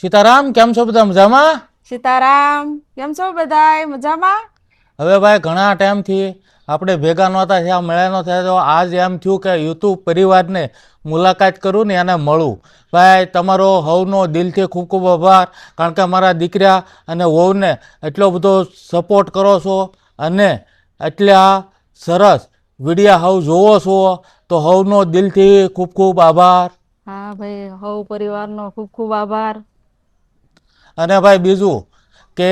સીતારામ, કેમ છો બધા મજામાં? સીતારામ, કેમ છો બધાય મજામાં? હવે ભાઈ ઘણા ટાઈમથી આપણે ભેગા નહોતા થયા, મળ્યા ન થયા, તો આજ એમ થયું કે યુટ્યુબ પરિવારને મુલાકાત કરું ને એને મળું. ભાઈ તમારો હવનો દિલથી ખૂબ ખૂબ આભાર, કારણ કે મારા દીકરા અને વહુને એટલો બધો સપોર્ટ કરો છો અને એટલા સરસ વિડીયા હવ જોવો છો, તો હવનો દિલથી ખૂબ ખૂબ આભાર. હા ભાઈ, હવ પરિવારનો ખૂબ ખૂબ આભાર. અને ભાઈ બીજું કે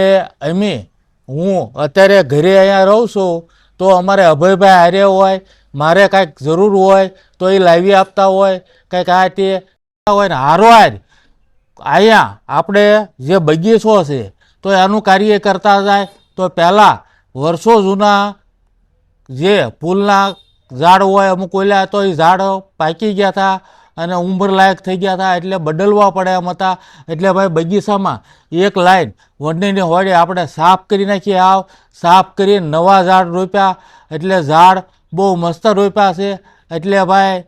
હું અત્યારે ઘરે અહીંયા રહું છું, તો અમારે અભયભાઈ હારે હોય, મારે કાંઈક જરૂર હોય તો એ લાવી આપતા હોય, કંઈક આ તે હોય ને હારવાર અહીંયા આપણે જે બગીચો છે તો એનું કાર્ય કરતા જાય. તો પહેલાં વર્ષો જૂના જે ફૂલના ઝાડ હોય અમુક ઓલ્યા, તો એ ઝાડ પાકી ગયા હતા અને ઉંમર લાયક થઈ ગયા હતા, એટલે બદલવા પડે એમ હતા. એટલે ભાઈ બગીચામાં એક લાઈન વંડીને હોડે આપણે સાફ કરી નાખીએ, સાફ કરી નવા ઝાડ રોપ્યા, એટલે ઝાડ બહુ મસ્ત રોપ્યા છે. એટલે ભાઈ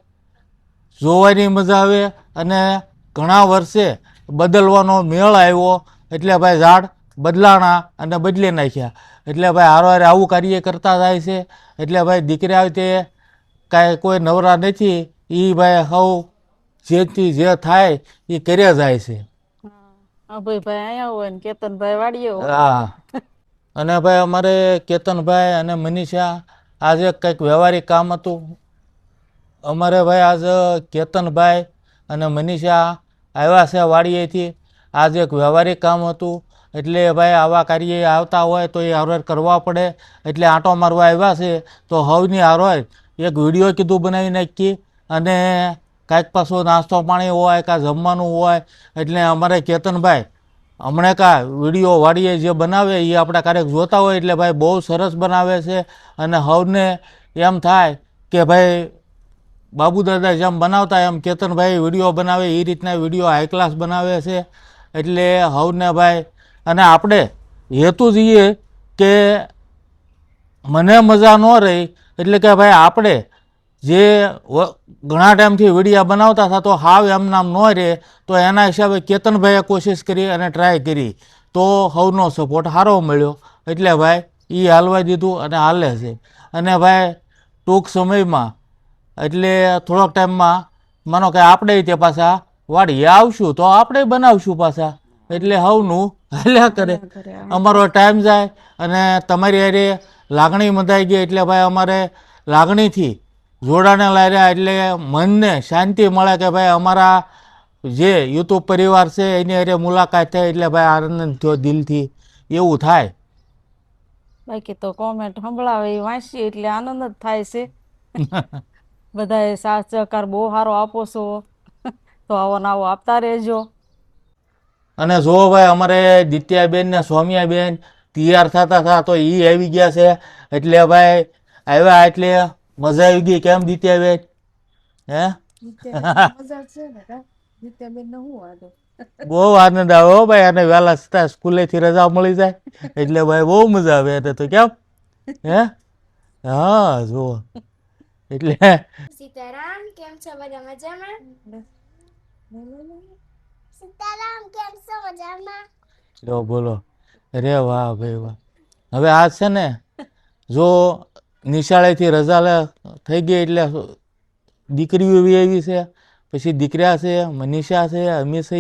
જોવાની મજા આવે અને ઘણા વર્ષે બદલવાનો મેળ આવ્યો, એટલે ભાઈ ઝાડ બદલાણા અને બદલી નાખ્યા. એટલે ભાઈ હારવાર આવું કાર્ય કરતા જાય છે. એટલે ભાઈ દીકરા તે કાંઈ કોઈ નવરા નથી, એ ભાઈ હવ જેથી જે થાય એ કર્યા જાય છે. અભયભાઈ અહીંયા હોય ને કેતનભાઈ વાડીએ હોય. હા, અને ભાઈ અમારે કેતનભાઈ અને મનીષા આજે કંઈક વ્યવહારિક કામ હતું. અમારે ભાઈ આજે કેતનભાઈ અને મનીષા આવ્યા છે વાડીએથી, આજે એક વ્યવહારિક કામ હતું. એટલે ભાઈ આવા કાર્ય આવતા હોય તો એ હારવાર કરવા પડે, એટલે આંટો મારવા આવ્યા છે. તો હવની હારવાર એક વિડીયો કીધું બનાવી નાખીએ, અને કાંઈક પાછો નાસ્તો પાણી હોય, કાં જમવાનું હોય. એટલે અમારે કેતનભાઈ હમણાં વિડીયો વાડીએ જે બનાવે એ આપણે ક્યારેક જોતા હોય, એટલે ભાઈ બહુ સરસ બનાવે છે. અને હવને એમ થાય કે ભાઈ બાબુ દાદા જેમ બનાવતા એમ કેતનભાઈ વિડીયો બનાવે, એ રીતના વિડીયો હાઈ ક્લાસ બનાવે છે. એટલે હવને ભાઈ, અને આપણે હેતુ જોઈએ કે મને મજા ન રહી, એટલે કે ભાઈ આપણે જે ઘણા ટાઈમથી વિડીયા બનાવતા હતા તો હાવ એમ નામ ન રહે, તો એના હિસાબે કેતનભાઈએ કોશિશ કરી અને ટ્રાય કરી, તો હવનો સપોર્ટ સારો મળ્યો. એટલે ભાઈ એ હાલવા દીધું અને હાલે છે. અને ભાઈ ટૂંક સમયમાં એટલે થોડોક ટાઈમમાં માનો કે આપણે તે પાછા વાડીએ આવશું તો આપણે બનાવશું પાછા. એટલે હવનું હાલ્યા કરે, અમારો ટાઈમ જાય અને તમારી હારે લાગણી બંધાઈ ગઈ. એટલે ભાઈ અમારે લાગણીથી જોડાને લાગ્યા, એટલે મનને શાંતિ મળે કે ભાઈ અમારા જે યુટ્યુબ પરિવાર છે એની હારે મુલાકાત થઈ, એટલે ભાઈ આનંદ થયો દિલથી, એવું થાય. બાકી તો કોમેન્ટ સંભળાવે એ વાંચીએ એટલે આનંદ જ થાય છે. બધાએ સાથ સહકાર બહુ સારો આપો છો, તો આવો ને આવો આપતા રહેજો. અને જો ભાઈ અમારે દિત્યાબેન ને સૌમ્યાબેન તૈયાર થતા હતા તો એ આવી ગયા છે. એટલે ભાઈ આવ્યા એટલે મજા આવી ગઈ. કેમ દિત્યાબેન? હે બહુ આનંદ આવે હો ભાઈ, અને વહેલા સ્કૂલેથી રજા મળી જાય એટલે ભાઈ બહુ મજા આવે. એટલે તો કેમ હે હા જુઓ એટલે સીતારામ, કેમ છો બધા મજામાં? સીતારામ, કેમ છો મજામાં? જો બોલો, અરે વાહ ભાઈ વાહ. હવે આ છે ને, જો નિશાળેથી રજા થઈ ગઈ એટલે દીકરીઓ એવી છે, પછી દીકરા છે, મનીષા છે, અમી છે.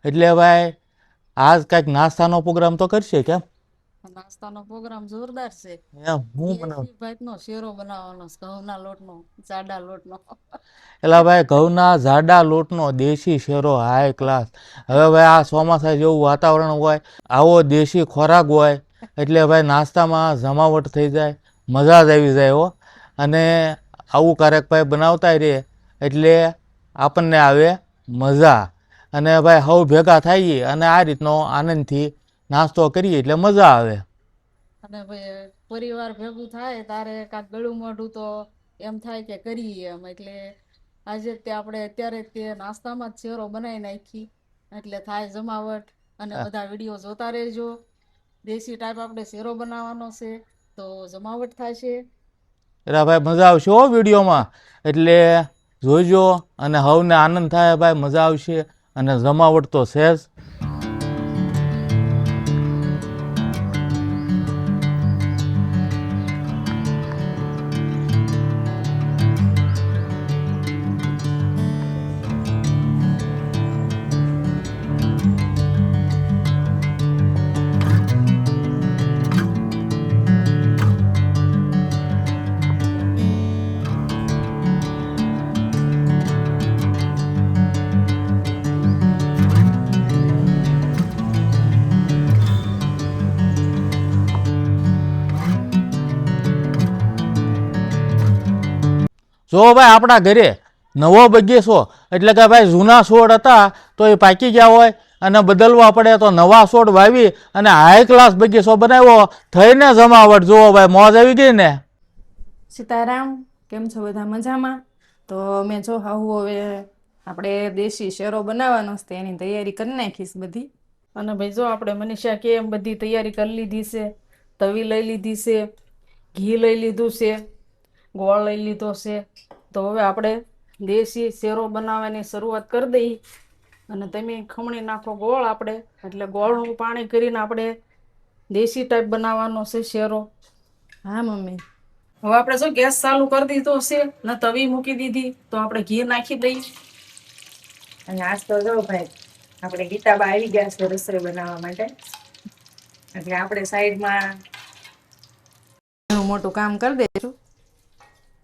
એટલે ભાઈ આજ કાંઈક નાસ્તાનો પ્રોગ્રામ તો કરશે. કેમ નાસ્તાનો પ્રોગ્રામ જોરદાર છે. એમ હું બનાવું? ભાતનો શેરો બનાવવાનો ઘઉંના લોટનો, જાડા લોટનો. એટલે ભાઈ ઘઉંના જાડા લોટનો દેશી શેરો હાઈ ક્લાસ. હવે ભાઈ આ ચોમાસા જેવું વાતાવરણ હોય, આવો દેશી ખોરાક હોય, એટલે ભાઈ નાસ્તામાં જમાવટ થઈ જાય, મજા જ આવી જાય હો. અને આવું ક્યારેક ભાઈ બનાવતા રહે એટલે આપણને આવે મજા. અને ભાઈ હવ ભેગા થઈએ અને આ રીતનો આનંદથી નાસ્તો કરીએ એટલે મજા આવે. અને ભાઈ પરિવાર ભેગું થાય તારે કાંઈક ગળું મોઢું તો એમ થાય કે કરીએ એમ. એટલે આજે તે આપણે અત્યારે તે નાસ્તામાં જ શેરો બનાવી નાખી, એટલે થાય જમાવટ. અને બધા વિડીયો જોતા રહેજો. દેશી ટાઈપ આપણે શેરો બનાવવાનો છે તો જમાવટ થશે. એટલે ભાઈ મજા આવશે હો વિડીયોમાં, એટલે જોઈજો અને હવને આનંદ થાય ભાઈ, મજા આવશે અને જમાવટ તો છે જ. જો ભાઈ આપણા ઘરે નવો બગીચો એટલે કે ભાઈ જૂના છોડ હતા તો એ પાકી ગયા હોય અને બદલવા પડે તો નવા છોડ વાવી અને હાઈ ક્લાસ બગીચો બનાવ્યો થઈને જમાવટ જુઓ ભાઈ મોજ આવી ગઈ ને. સીતારામ, કેમ છો બધા મજામાં? તો મેં જો હવે આપણે દેશી શેરો બનાવવાનો છે એની તૈયારી કરી નાખીશ બધી. અને ભાઈ જો આપણે મનીષા કે એમ બધી તૈયારી કરી લીધી છે. તવી લઈ લીધી છે, ઘી લઈ લીધું છે, ગોળ લઈ લીધો છે. તો હવે આપણે દેશી શેરો બનાવવાની શરૂઆત કરી દઈએ. અને તમે ખમણી નાખો ગોળ આપણે, એટલે ગોળનું પાણી કરીને આપણે દેશી ટાઈપ બનાવવાનો છે શેરો. હા મમ્મી. હવે આપણે જો ગેસ ચાલુ કરી દીધો છે ને તવી મૂકી દીધી, તો આપણે ઘી નાખી દઈએ. અને આજ તો જો ભાઈ આપણે ગીતાબા આવી ગયા છે રસોઈ બનાવવા માટે, એટલે આપણે સાઈડમાં મોટું કામ કરી દઈશું.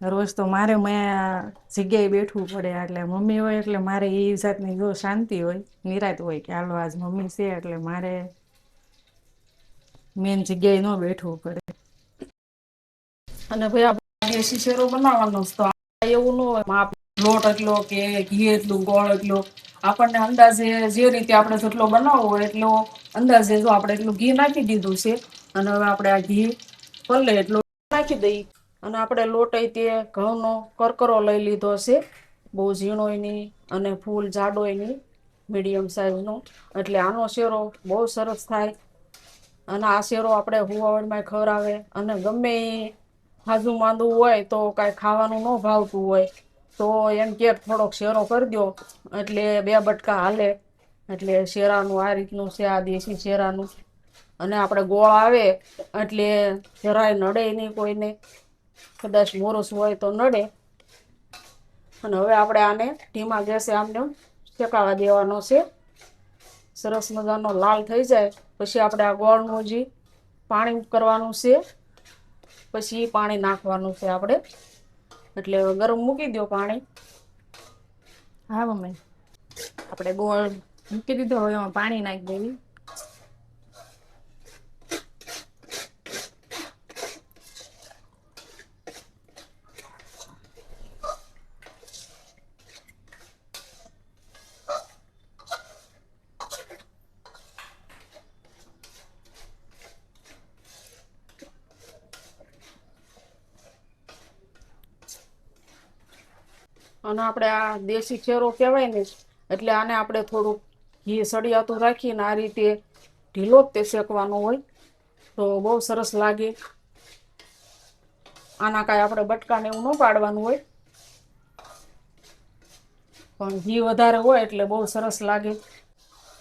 રોજ તો મારે મેં જગ્યાએ બેઠવું પડે, એટલે મમ્મી હોય એટલે મારે એ જાતની જો શાંતિ હોય, નિરાત હોય કે હાલો આજ મમ્મી છે એટલે મારે મેન જગ્યાએ ન બેઠવું પડે. અને ભાઈ આપણે દેશી શેરો બનાવવાનો તો એવું ન હોય માપ લોટ એટલો કે ઘી એટલું ગોળ એટલો, આપણને અંદાજે જે રીતે આપણે જેટલો બનાવવો હોય એટલો અંદાજે જો આપણે એટલું ઘી નાખી દીધું છે. અને હવે આપણે આ ઘી પલે એટલું નાખી દઈએ. અને આપણે લોટ તે ઘઉંનો કરકરો લઈ લીધો છે, બહુ ઝીણોય નહીં અને ફૂલ જાડોય નહીં, મીડિયમ સાઈઝનો. એટલે આનો શેરો બહુ સરસ થાય. અને આ શેરો આપણે હુવાવડમાં ખવડાવે, અને ગમે એ હાજુ માંદું હોય તો કાંઈ ખાવાનું ન ભાવતું હોય તો એમ કે થોડોક શેરો કરી દો એટલે 2 બટકા હાલે. એટલે શેરાનું આ રીતનું છે, આ દેશી શેરાનું. અને આપણે ગોળ આવે એટલે જરાય નડે નહીં કોઈને, કદાચ મોરસ હોય તો નડે. અને હવે આપણે આને ધીમા ગેસે આમને શેકાવા દેવાનો છે. સરસ મજાનો લાલ થઈ જાય પછી આપણે આ ગોળનું જે પાણી કરવાનું છે, પછી પાણી નાખવાનું છે આપણે. એટલે ગરમ મૂકી દો પાણી. હા મમ્મી, આપણે ગોળ મૂકી દીધો, હવે એમાં પાણી નાખી દેવી. અને આપણે આ દેશી શેરો કહેવાય ને, એટલે આને આપણે થોડુંક ઘી સળિયાતું રાખીને આ રીતે ઢીલો જ તે શેકવાનો હોય તો બહુ સરસ લાગે. આના કાંઈ આપણે બટકાને એવું ન પાડવાનું હોય, પણ ઘી વધારે હોય એટલે બહુ સરસ લાગે.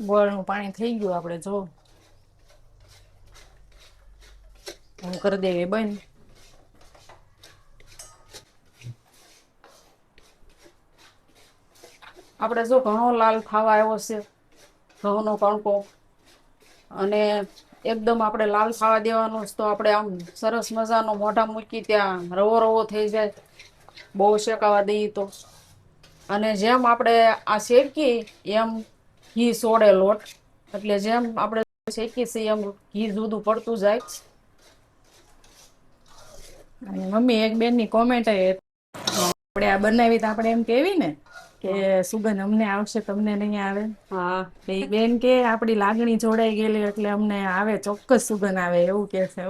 ગોળનું પાણી થઈ ગયું, આપણે જો હું કરી દેવી બંધ. આપણે જો ઘણો લાલ થવા આવ્યો છે ઘઉંનો કણકો, અને એકદમ આપણે લાલ થવા દેવાનો તો આપણે આમ સરસ મજાનો મોઢા મૂકી ત્યાં રવો રવો થઈ જાય બહુ શેકાવા દઈએ તો. અને જેમ આપણે આ શેકીએ એમ ઘી સોડે લોટ, એટલે જેમ આપણે શેકીએ છીએ એમ ઘી જુદું પડતું જાય. અને મમ્મી એક બેનની કોમેન્ટ આપણે આ બનાવી તો આપણે એમ કેવી ને કે સુગંધ અમને આવશે તમને નહીં આવે. હા, એ બેન કે આપણી લાગણી જોડાઈ ગયેલી એટલે અમને આવે, ચોક્કસ સુગંધ આવે એવું કે છે.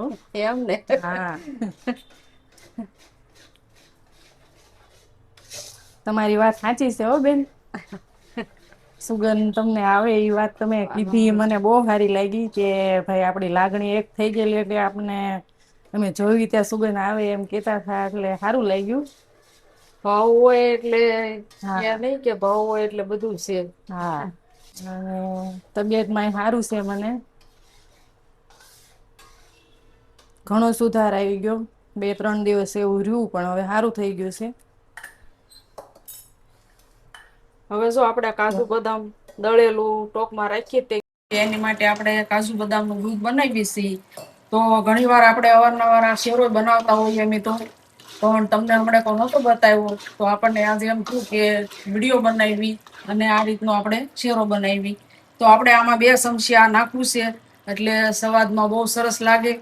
એમ ને. હા, તમારી વાત સાચી છે હો બેન. સુગંધ તમને આવે એ વાત તમે કીધી, મને બહુ સારી લાગી કે ભાઈ આપણી લાગણી એક થઈ ગયેલી એટલે આપણે અમે જોઈ ત્યાં સુગંધ આવે એમ કેતા હતા, એટલે સારું લાગ્યું. ભાવ હોય એટલે હા. એમ નહીં કે ભાવ હોય એટલે બધું છે. હા, અને તબિયતમાં સારું છે, મને ઘણો સુધાર આવી ગયો. 2-3 દિવસ એવું રહ્યું પણ હવે સારું થઈ ગયું છે. હવે જો આપણે કાજુ બદામ દળેલું ટોપમાં રાખીએ તે એની માટે આપણે કાજુ બદામનું દૂધ બનાવીએ છીએ. તો ઘણીવાર આપણે અવારનવાર આ શેરો બનાવતા હોઈએ અમે તો, પણ તમને હમણાં કોઈ નહોતો બતાવ્યો તો આપણને આજે એમ થયું કે વિડીયો બનાવી અને આ રીતનો આપણે શેરો બનાવી. તો આપણે આમાં 2 ચમચી આ નાખવું છે એટલે સ્વાદમાં બહુ સરસ લાગે.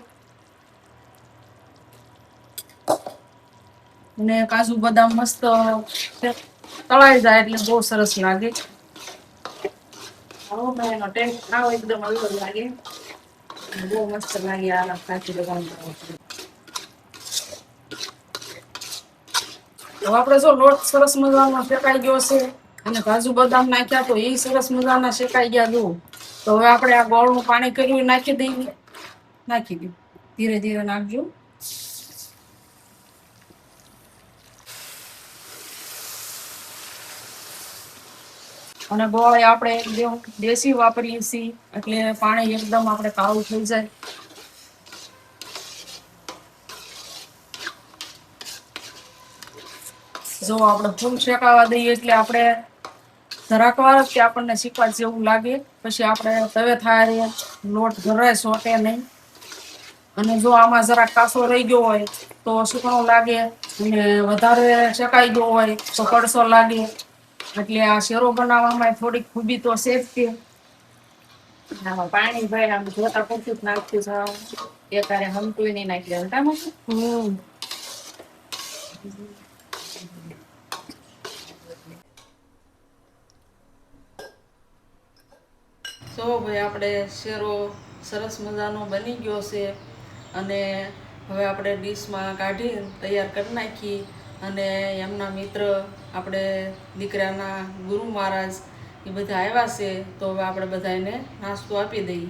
ને કાજુ બદામ મસ્ત તળાઈ જાય એટલે બહુ સરસ લાગે. હવે મેં એનો ટેસ્ટ ખાવ એકદમ અલગ લાગે, બહુ મસ્ત લાગે આ કાજુ બદામ. હવે આપણે જો લોટ સરસ મજાનો શેકાઈ ગયો છે અને કાજુ બદામ નાખ્યા તો એ સરસ મજાના શેકાઈ ગયા જો. તો હવે આપણે આ ગોળનું પાણી કર્યું નાખી દઈએ. નાખી દઉં, ધીરે ધીરે નાખજો. અને ગોળ આપણે એકદમ દેશી વાપરીએ છીએ એટલે પાણી એકદમ આપણે કાળું થઈ જાય. જો આપણે ફૂલ શેકાવા દઈએ એટલે આપણે જરાક વાર જ કે આપણને શીખવા જેવું લાગે, પછી આપણે તવે થાય લોટ જરાય સોટે નહીં. અને જો આમાં જરાક કાસો રહી ગયો હોય તો સુકણો લાગે, અને વધારે શેકાઈ ગયો હોય તો કડસો લાગે. એટલે આ શેરો બનાવવામાં થોડીક ખૂબી તો છે જ તે. આમાં પાણી ભાઈ આમ જોતા પૂરતું જ નાખતું જાવ, એકારે હમતું નહીં નાખી દેવાનું. કામ તો ભાઈ આપણે શેરો સરસ મજાનો બની ગયો છે અને હવે આપણે ડીશમાં કાઢી તૈયાર કરી નાખી. અને એમના મિત્ર આપણે દીકરાના ગુરુ મહારાજ એ બધા આવ્યા છે તો હવે આપણે બધા એને નાસ્તો આપી દઈએ.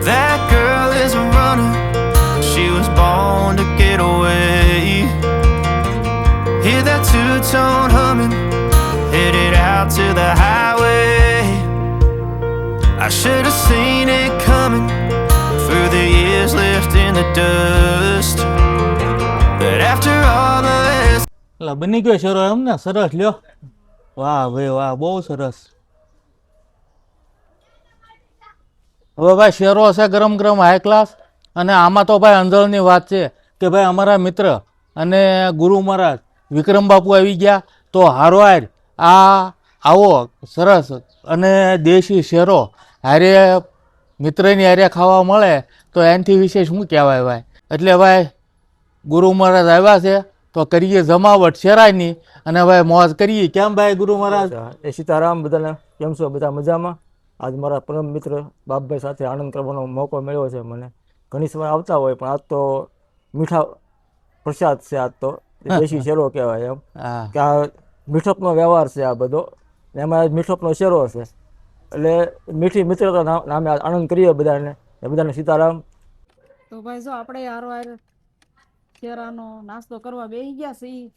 That girl is a runner, she was born to get away. Hear that two-tone humming, headed out to the highway. I should have seen it coming through the years left in the dust. But after all of this, એટલે બની ગયો શેરો એમ ને? સરસ લ્યો, વાહ ભાઈ વાહ, બહુ સરસ. હવે ભાઈ શેરો છે ગરમ ગરમ હાઈ ક્લાસ. અને આમાં તો ભાઈ અંજળની વાત છે કે ભાઈ અમારા મિત્ર અને ગુરુ મહારાજ વિક્રમ બાપુ આવી ગયા તો હારવાર આવો સરસ અને દેશી શેરો હારે મિત્રની હારે ખાવા મળે તો એનાથી વિશેષ શું કહેવાય ભાઈ. એટલે ભાઈ ગુરુ મહારાજ આવ્યા છે તો કરીએ જમાવટ શેરાની અને ભાઈ મોજ કરીએ. કેમ ભાઈ ગુરુ મહારાજ? એ સીતારામ, બધાને કેમ છો? બધા મજામાં? આજ મારા પરમ મિત્ર બાપભાઈ સાથે આનંદ કરવાનો મોકો મળ્યો છે મને. ઘણી સમય આવતા હોય પણ આજ તો મીઠા પ્રસાદ છે, આજ તો દેશી શેરો કહેવાય એમ હા કે આ મીઠપનો વ્યવહાર છે આ બધો, ને એમાં મીઠપનો શેરો છે એટલે મીઠી મિત્રતા નામે આનંદ કરીએ બધાને. બધાને સીતારામ. તો ભાઈ જો આપણે હારવાર શેરાનો નાસ્તો કરવા બેસી ગયા છીએ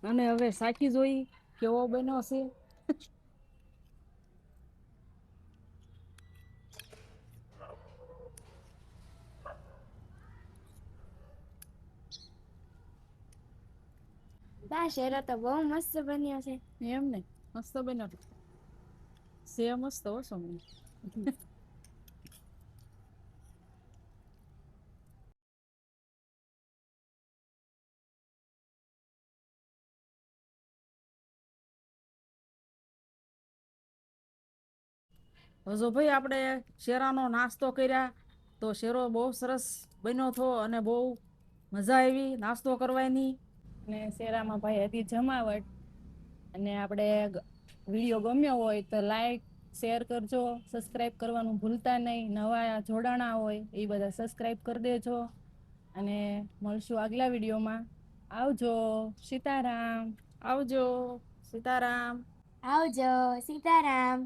અને હવે સાખી જોઈ કેવો બન્યો છે. બા શેરો તો બહુ મસ્ત બન્યો છે. એમ ને, મસ્ત બન્યો છે, મસ્ત ઓછો મને. હવે જો ભાઈ આપણે શેરાનો નાસ્તો કર્યા તો શેરો બહુ સરસ બન્યો હતો અને બહુ મજા આવી નાસ્તો કરવાની. અને શેરામાં ભાઈ હતી જમાવટ. અને આપણે વિડીયો ગમ્યો હોય તો લાઈક શેર કરજો, સબસ્ક્રાઈબ કરવાનું ભૂલતા નહીં. નવા જોડાણા હોય એ બધા સબસ્ક્રાઈબ કરી દેજો અને મળશું આગલા વિડીયોમાં. આવજો, સીતારામ. આવજો, સીતારામ. આવજો, સીતારામ.